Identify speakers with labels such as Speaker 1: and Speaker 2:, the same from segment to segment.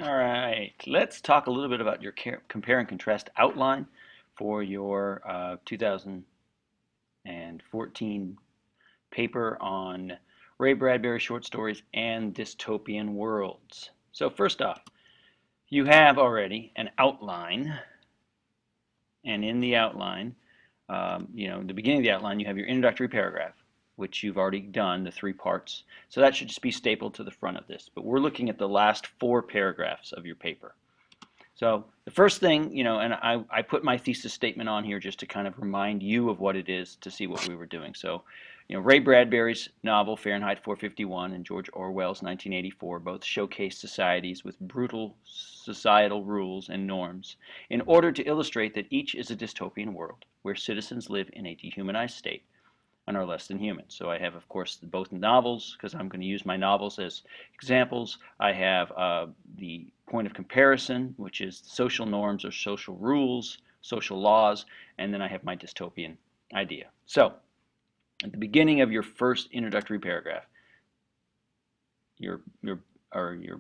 Speaker 1: All right, let's talk a little bit about your compare and contrast outline for your 2014 paper on Ray Bradbury short stories and dystopian worlds. So first off, you have already an outline, and in the outline, the beginning of the outline, you have your introductory paragraph, which you've already done, the 3 parts. So that should just be stapled to the front of this. But we're looking at the last 4 paragraphs of your paper. So the first thing, and I put my thesis statement on here just to kind of remind you of what it is to see what we were doing. So, Ray Bradbury's novel Fahrenheit 451 and George Orwell's 1984 both showcase societies with brutal societal rules and norms in order to illustrate that each is a dystopian world where citizens live in a dehumanized state and are less than human. So I have, of course, both novels, because I'm going to use my novels as examples. I have the point of comparison, which is social norms or social rules, social laws, and then I have my dystopian idea. So at the beginning of your first introductory paragraph, your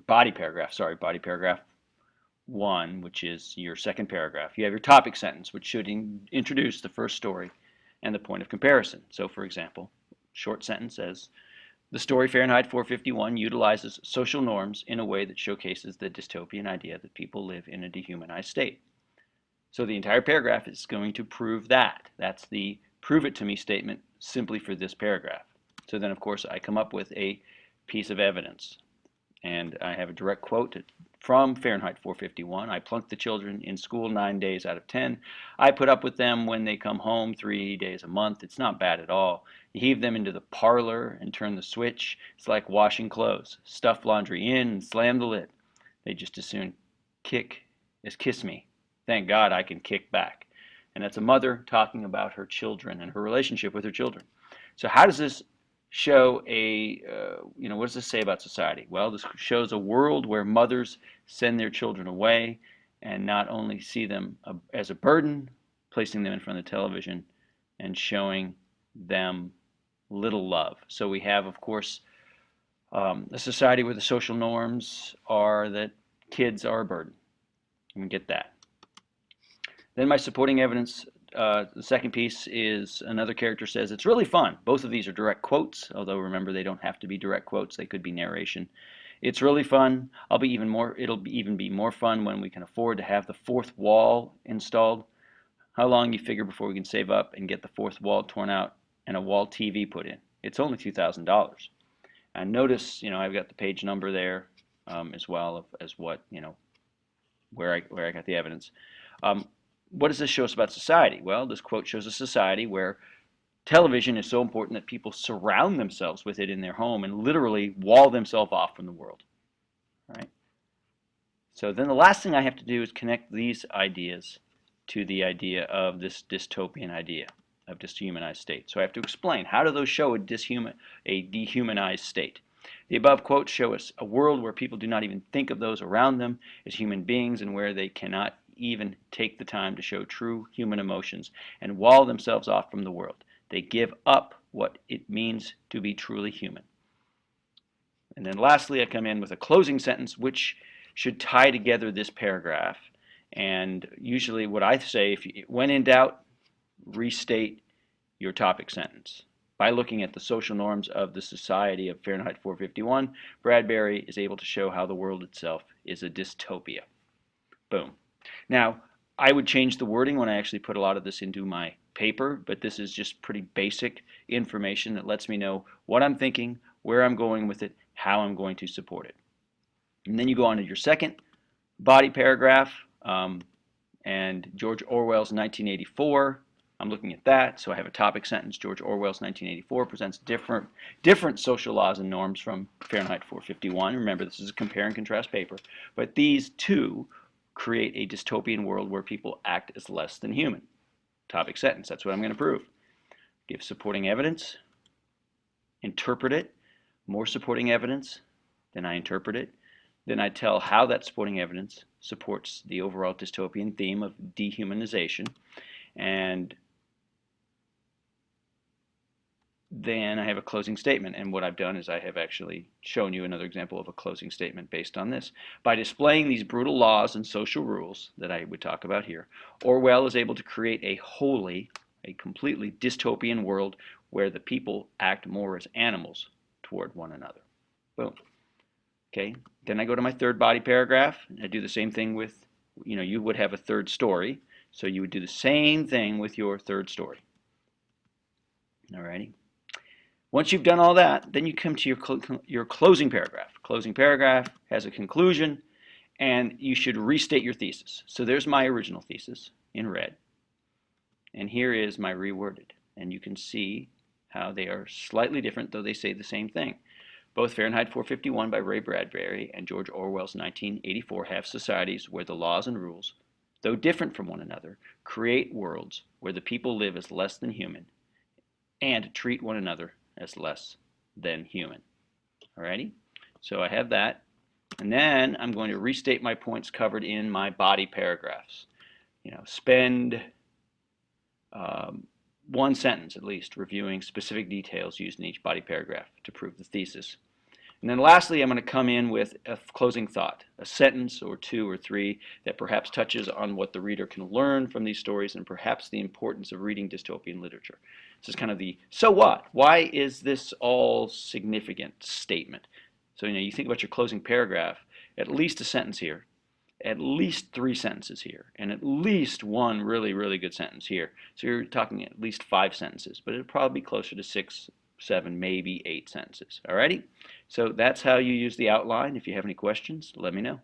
Speaker 1: body paragraph, body paragraph 1, which is your second paragraph, you have your topic sentence, which should introduce the first story and the point of comparison. So for example, short sentence says, the story Fahrenheit 451 utilizes social norms in a way that showcases the dystopian idea that people live in a dehumanized state. So the entire paragraph is going to prove that. That's the prove it to me statement simply for this paragraph. So then of course I come up with a piece of evidence. And I have a direct quote from Fahrenheit 451. I plunk the children in school 9 days out of 10. I put up with them when they come home 3 days a month. It's not bad at all. You heave them into the parlor and turn the switch. It's like washing clothes. Stuff laundry in and slam the lid. They just as soon kick as kiss me. Thank God I can kick back. And that's a mother talking about her children and her relationship with her children. So how does this show what does this say about society? Well, this shows a world where mothers send their children away and not only see them as a burden, placing them in front of the television and showing them little love. So we have, of course, a society where the social norms are that kids are a burden. And we get that. Then my supporting evidence, the second piece is another character says, it's really fun. Both of these are direct quotes, although remember they don't have to be direct quotes. They could be narration. It's really fun. It'll even be more fun when we can afford to have the 4th wall installed. How long you figure before we can save up and get the 4th wall torn out and a wall TV put in? It's only $2,000. And notice, I've got the page number there as well as what, where I got the evidence. What does this show us about society? Well, this quote shows a society where television is so important that people surround themselves with it in their home and literally wall themselves off from the world. All right? So then the last thing I have to do is connect these ideas to the idea of this dystopian idea of dehumanized state. So I have to explain, how do those show a dehumanized state? The above quotes show us a world where people do not even think of those around them as human beings and where they cannot even take the time to show true human emotions and wall themselves off from the world. They give up what it means to be truly human. And then lastly, I come in with a closing sentence which should tie together this paragraph. And usually what I say, when in doubt, restate your topic sentence. By looking at the social norms of the society of Fahrenheit 451, Bradbury is able to show how the world itself is a dystopia. Boom. Now, I would change the wording when I actually put a lot of this into my paper, but this is just pretty basic information that lets me know what I'm thinking, where I'm going with it, how I'm going to support it. And then you go on to your second body paragraph, and George Orwell's 1984. I'm looking at that, so I have a topic sentence. George Orwell's 1984 presents different social laws and norms from Fahrenheit 451. Remember, this is a compare and contrast paper, but these two create a dystopian world where people act as less than human. Topic sentence, that's what I'm going to prove. Give supporting evidence, interpret it, more supporting evidence, then I interpret it, then I tell how that supporting evidence supports the overall dystopian theme of dehumanization, and then I have a closing statement. And what I've done is I have actually shown you another example of a closing statement based on this. By displaying these brutal laws and social rules that I would talk about here, Orwell is able to create a completely dystopian world where the people act more as animals toward one another. Boom. Okay, then I go to my third body paragraph. And I do the same thing with, you would have a third story. So you would do the same thing with your third story. Alrighty. Once you've done all that, then you come to your closing paragraph. Closing paragraph has a conclusion, and you should restate your thesis. So there's my original thesis in red, and here is my reworded. And you can see how they are slightly different, though they say the same thing. Both Fahrenheit 451 by Ray Bradbury and George Orwell's 1984 have societies where the laws and rules, though different from one another, create worlds where the people live as less than human and treat one another as less than human. Alrighty, so I have that, and then I'm going to restate my points covered in my body paragraphs. Spend one sentence at least reviewing specific details used in each body paragraph to prove the thesis. And then lastly, I'm going to come in with a closing thought, a sentence or two or three that perhaps touches on what the reader can learn from these stories and perhaps the importance of reading dystopian literature. This is kind of the so what? Why is this all significant statement? So you think about your closing paragraph, at least a sentence here, at least 3 sentences here, and at least one really, really good sentence here. So you're talking at least 5 sentences, but it'll probably be closer to 6, 7, maybe 8 sentences. Alrighty? So that's how you use the outline. If you have any questions, let me know.